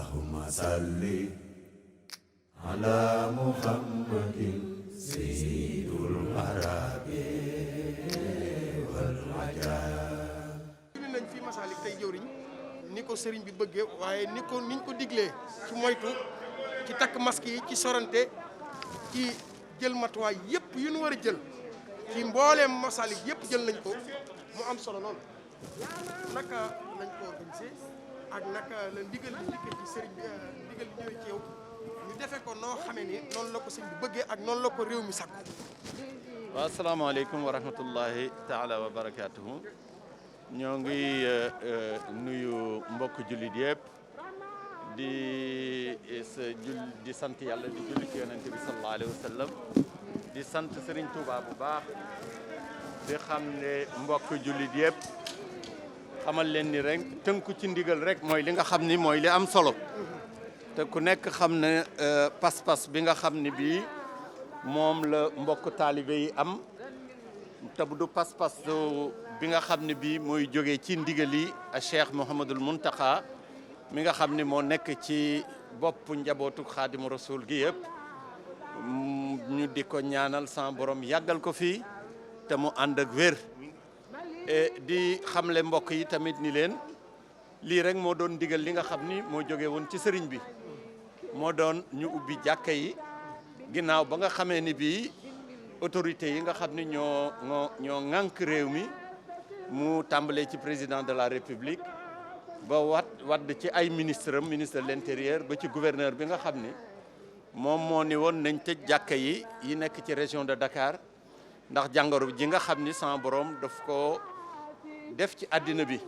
اللهم صل على محمد سيد العرب والعجاب. nañ fi Masalik tey jëwriñ ni ko sëriñ bi bëggee waaye niñ ko diglee ci moytu ci takk masque yi ci sorante ci jël matuwaay yëpp yu ñu war a jël ci mbooleem Masalik yëpp jël nañ ko mu am solo lool. naka lañ ko organisé ak naka la ndigal li dikkee ci sëriñ bi ndigal li ñëwee ci yow ñu defee ko noo xamee ni noonu la ko sëriñ bi bëggee ak noonu la ko réew mi sakku. waaw asalaamaaleykum wa rahmatullahi taala wa barakaatuhu. ñoo ngi nuyu mbokk jullit yëpp di sant yàlla di julli ci yonente bi sallallahu alayhi wa sallam di sant Serigne Touba bu baax di xam ne mbokk jullit yëpp xamal leen ni rek tënku ci ndigal rek mooy li nga xam ni mooy li am solo te ku nekk xam ne pas-pas bi nga xam ni bii moom la mbokk taalibe yi am te bu du pas-pas bi nga xam ne bii mooy jógee ci ndigali a Cheikh Mouhamadul Mountakha mi nga xam ne moo nekk ci bopp njabootu Xaadimu Rasul gi yëpp ñu di ko ñaanal sa borom yàggal ko fii te mu ànd ak wér di xamle mbokk yi tamit ni leen lii rek moo doon ndigal li nga xam ni moo jóge woon ci sëriñ bi moo doon ñu ubbi jàkka yi ginnaaw ba nga xamee ni bii autorités yi nga xam ne ñoo ŋànk réew mi mu tàmbalee ci président de la république ba wadd ci ay ministre de l'intérieur ba ci gouverneur bi nga xam ni moom moo ni woon nañ tëj jàkka yi nekk ci région de Dakar ndax jàngoro ji nga xam ni sama borom daf ko def ci àddina bi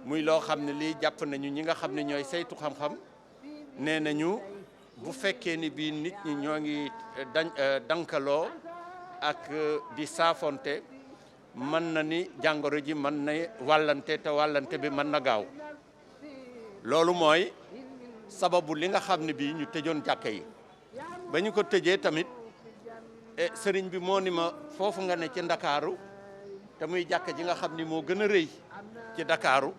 muy loo xam ne lii jàpp nañu ñi nga xam ne ñooy saytu xam-xam nee nañu bu fekkee ni bii nit ñi ñoo ngi dankaloo ak di saafonte mën na ni jàngoro ji mën na wàllante te wàllante bi mën na gaaw loolu mooy sababu li nga xam ne bii ñu tëjoon jàkka yi ba ñu ko tëjee tamit sëriñ bi moo ni ma foofu nga ne ci ndakaaru te muy jàkka ji nga xam ni moo gën a rëy ci ndakaaru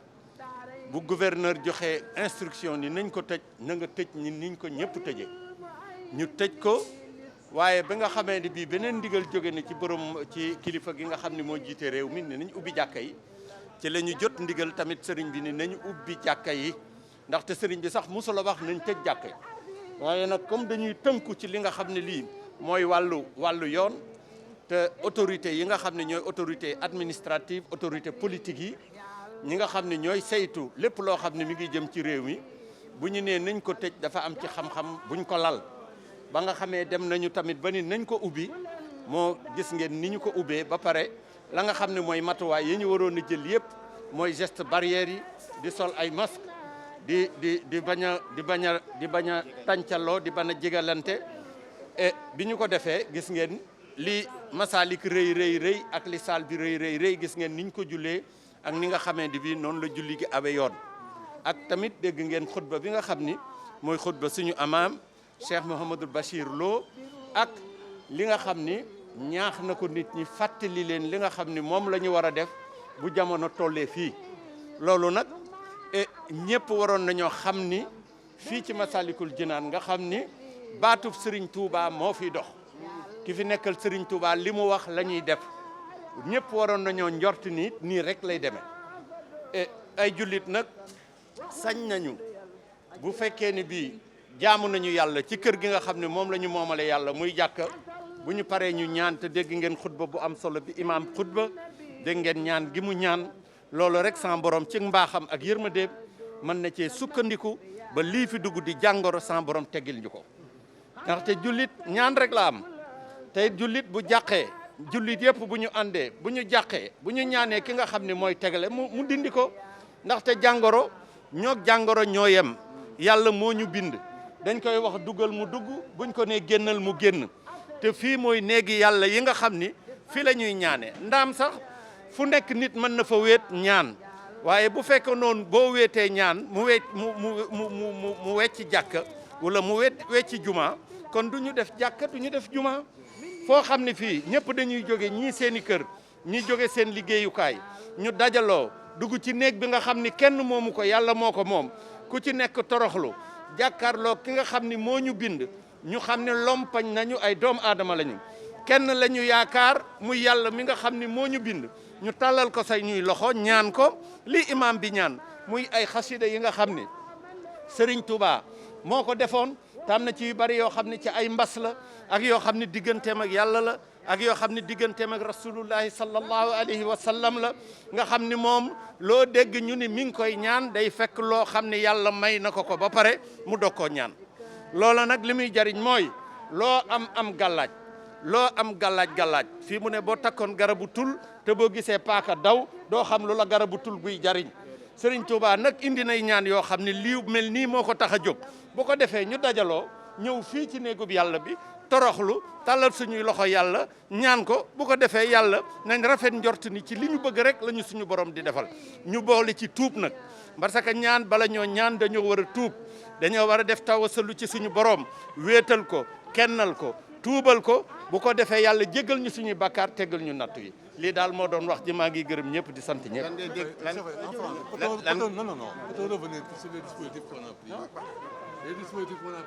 bu gouverneur joxe instruction ni nañ ko tëj na nga tëj ni niñ ko ñëpp tëjee ñu tëj ko waaye ba nga xamee ni bii beneen ndigal jóge na ci borom ci kilifa gi nga xam ni moo jiite réew mi ne nañ ubbi jàkka yi ci la ñu jot ndigal tamit sëriñ bi ni nañu ubbi jàkka yi ndaxte sëriñ bi sax mosula wax nañ tëj jàkka yi waaye nag comme dañuy tënku ci li nga xam ne lii mooy wàllu yoon te autorité yi nga xam ne ñooy autorité administrative autorité politique yi ñi nga xam ne ñooy saytu lépp loo xam ne mi ngi jëm ci réew mi bu ñu nee nañ ko tëj dafa am ci xam-xam buñ ko lal ba nga xamee dem nañu tamit ba ni nañ ko ubbi moo gis ngeen ni ñu ko ubbee ba pare la nga xam ne mooy matuwaay yi ñu waroon a jël yëpp mooy geste barrière yi di sol ay masque di bañ a tàncaloo di bañ a jégalante et bi ñu ko defee gis ngeen li Masalik rëy ak li saal bi rëy gis ngeen niñ ko jullee ak ni nga xamee di bi noonu la julli gi abe yoon ak tamit dégg ngeen xutba bi nga xam ni mooy xutba suñu amaam Cheikh Mouhamadul Bachir Lo ak li nga xam ni ñaax na ko nit ñi fàttali leen li nga xam ni moom la ñu war a def bu jamono tollee fii loolu nag ñëpp waroon nañoo xam ni fii ci Masalikul Jinaan nga xam ni baatub Serigne Touba moo fi dox ki fi nekkal Serigne Touba li mu wax la ñuy def ñëpp waroon nañoo njort ni nii rek lay demee ay jullit nag sañ nañu bu fekkee ni bii jaamu nañu yàlla ci kër gi nga xam ne moom la ñu moomale yàlla muy jàkka bu ñu paree ñu ñaan te dégg ngeen xutba bu am solo bi imaam xutba dégg ngeen ñaan gi mu ñaan loolu rek sama borom ci mbaaxam ak yërmandeem mën na cee sukkandiku ba lii fi dugg di jàngoro sama borom teggil ñu ko ndaxte jullit ñaan rek la am tey jullit bu jàqee jullit yëpp bu ñu àndee bu ñu jàqee bu ñu ñaanee ki nga xam ne mooy tegale mu dindi ko ndaxte jàngoro jàngoro ñoo yem yàlla moo ñu bind dañ koy wax dugal mu dugg buñ ko nee génnal mu génn te fii mooy néegi yàlla yi nga xam ni fii la ñuy ñaanee ndaam sax fu nekk nit mën na fa wéet ñaan waaye bu fekkee noonu boo wéetee ñaan mu wecci jàkka wala mu wecci juma kon du ñu def jàkka du ñu def juma foo xam ne fii ñëpp dañuy jóge ñii seeni kër ñi jóge seen liggéeyukaay ñu dajaloo dugg ci néeg bi nga xam ni kenn moomu ko yàlla moo ko moom ku ci nekk toroxlu jàkkaarloo ki nga xam ni moo ñu bind ñu xam ne lompañ nañu ay doomu aadama lañu kenn la ñu yaakaar muy yàlla mi nga xam ni moo ñu bind ñu tàllal ko say ñuy loxo ñaan ko li imam bi ñaan muy ay xasida yi nga xam ni Serigne Touba moo ko defoon te am na ci yu bari yoo xam ne ci ay mbas la ak yoo xam ne digganteem ak yàlla la ak yoo xam ne digganteem ak rasulullahi sallallahu alayhi wa sallam la nga xam ni moom loo dégg ñu ni mi ngi koy ñaan day fekk loo xam ne yàlla may na ko ba pare mu dog koo ñaan loola nag li muy jariñ mooy loo am gàllaaj loo am gàllaaj fii mu ne boo takkoon garabu tul te boo gisee paaka daw doo xam lu la garabu tul buy jariñ Serigne Touba nag indi nay ñaan yoo xam ne lii mel nii moo ko tax a jóg bu ko defee ñu dajaloo ñëw fii ci néegub yàlla bi toroxlu tàllal suñuy loxo yàlla ñaan ko bu ko defee yàlla nañ rafet njort ni ci li ñu bëgg rek la ñu suñu borom di defal ñu boole ci tuub nag parce que ñaan bala ñoo ñaan dañoo war a tuub dañoo war a def tawasalu ci suñu borom wéetal ko kennal ko tuubal ko bu ko defee yàlla jéggal ñu suñuy bakkaar teggal ñu nattu yi lii daal moo doon wax ji maa ngi gërëm ñëpp di sant ñëpp. Non. Peut-on revenir sur les dispositifs qu'on a pris? Les dispositifs qu'on a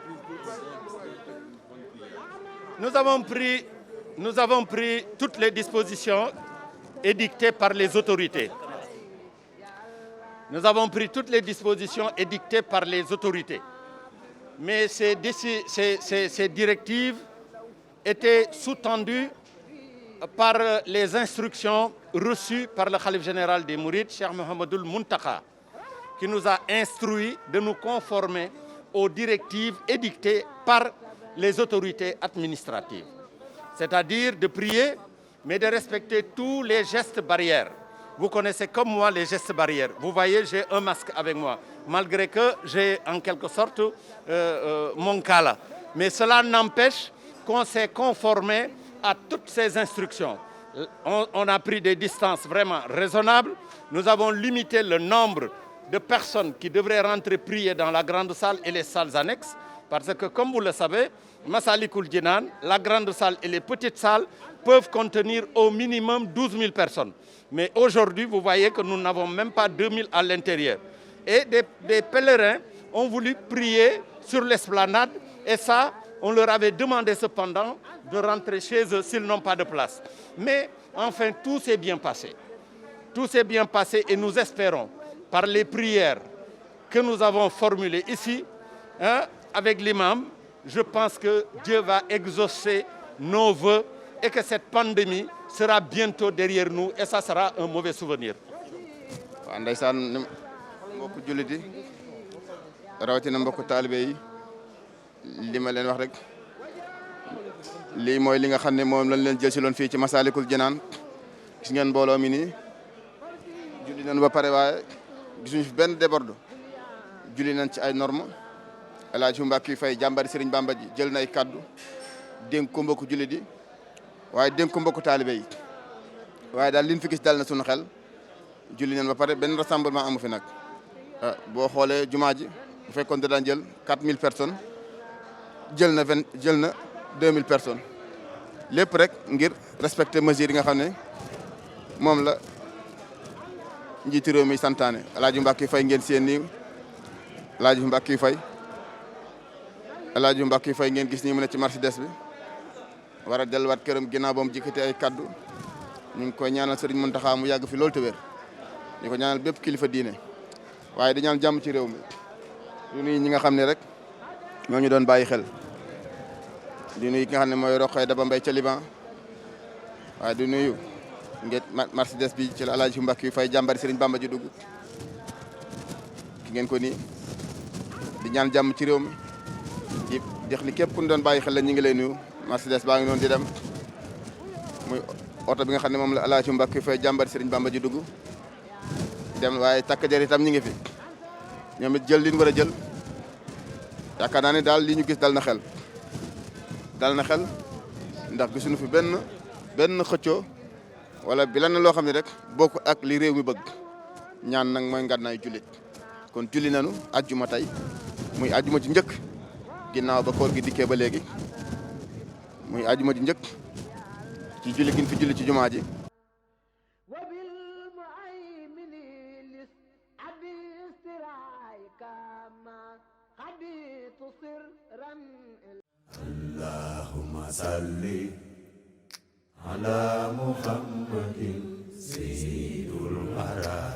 pris. Nous avons pris toutes les dispositions édictées par les autorités. Nous avons pris toutes les dispositions édictées par les autorités. Mais ces directives étaient sous-tendues par les instructions reçues par le khalife général des Mourides, Cheikh Mouhamadoul Mountakha, qui nous a instruit de nous conformer aux directives édictées par les autorités administratives. C'est-à-dire de prier, mais de respecter tous les gestes barrières. Vous connaissez comme moi les gestes barrières. Vous voyez, j'ai un masque avec moi, malgré que j'ai en quelque sorte mon cas là. Mais cela n'empêche qu'on s'est conformé à toutes ces instructions. On a pris des distances vraiment raisonnables. Nous avons limité le nombre de personnes qui devraient rentrer prier dans la grande salle et les salles annexes. Parce que, comme vous le savez, Massalikul Jinan, la grande salle et les petites salles peuvent contenir au minimum 12 000 personnes. Mais aujourd'hui, vous voyez que nous n'avons même pas 2 000 à l'intérieur. Et des pèlerins ont voulu prier sur l'esplanade. Et ça, on leur avait demandé cependant de rentrer chez eux s'ils n'ont pas de place. Mais enfin, tout s'est bien passé. Tout s'est bien passé et nous espérons, par les prières que nous avons formulées ici, avec l'imam, je pense que Dieu va exaucer nos vœux et que cette pandémie sera bientôt derrière nous et ça sera un mauvais souvenir. waaw ndeysaan mbokku jullit yi rawatina mbokku taalibe yi li ma leen wax rek lii mooy li nga xam ne moom lañ leen jël si loon fii ci Massalikul Jinaan gis ngeen mbooloo mi nii julli nañ ba pare waaye gisuñu fi benn déborde julli nañ ci ay normes El Hadj Mbacké Faye jàmbari Serigne Bamba ji jël na ay kaddu dénk ko mbokku jullit yi waaye dénk ko mbokku taalibe yi waaye daal liñ fi gis dal na suñu xel julli nañ ba pare benn rassemblement amu fi nag boo xoolee jumaa ji bu fekkoon da daan jël 4000 personnes jël na 2000 personnes lépp rek ngir respecter mesures yi nga xam ne moom la njiitu réew mi santaane El Hadj Mbacké Faye ngeen seen nii El Hadj Mbacké Faye El Hadj Mbacké Faye ngeen gis nii mu ne ci Mercedes bi war a delluwaat këram ginnaaw ba mu jikkati ay kaddu ñu ngi koy ñaanal Serigne Mountakha mu yàgg fi loolu te wér ñu ko ñaanal bépp kilifa diine waaye di ñaan jàmm ci réew mi di nuyu ñi nga xam ne rek ñoo ñu doon bàyyi xel di nuyu ki nga xam ne mooy Roqay Daba Mbay ca Liban waaye di nuyu ngeen Mercedes bi ci la El Hadj Mbacké Faye jàmbari Serigne Bamba ji dugg ki ngeen ko nii di ñaan jàmm ci réew mi di dex li képp ku ñu doon bàyyi xel la ñu ngi lay nuyu Mercedes baa ngi noonu di dem muy oto bi nga xam ne moom la El Hadj Mbacké Faye jàmbari Serigne Bamba ji dugg dem waaye takk der itam ñu ngi fi ñoom it jël li ñu war a jël yaakaar naa ne daal li ñu gis dal na xel ndax gisuñu fi benn xëccoo wala bi lenn loo xam ne rek bokk ak li réew mi bëgg ñaan nag mooy ngànnaay jullit kon julli nañu ajjuma tey muy ajjuma ci njëkk ginnaaw ba koor gi dikkee ba léegi muy ajjuma ci njëkk ci julli gi ñu fi julli ci jumaa ji allahumma salli ala muhammadin sayyidul arab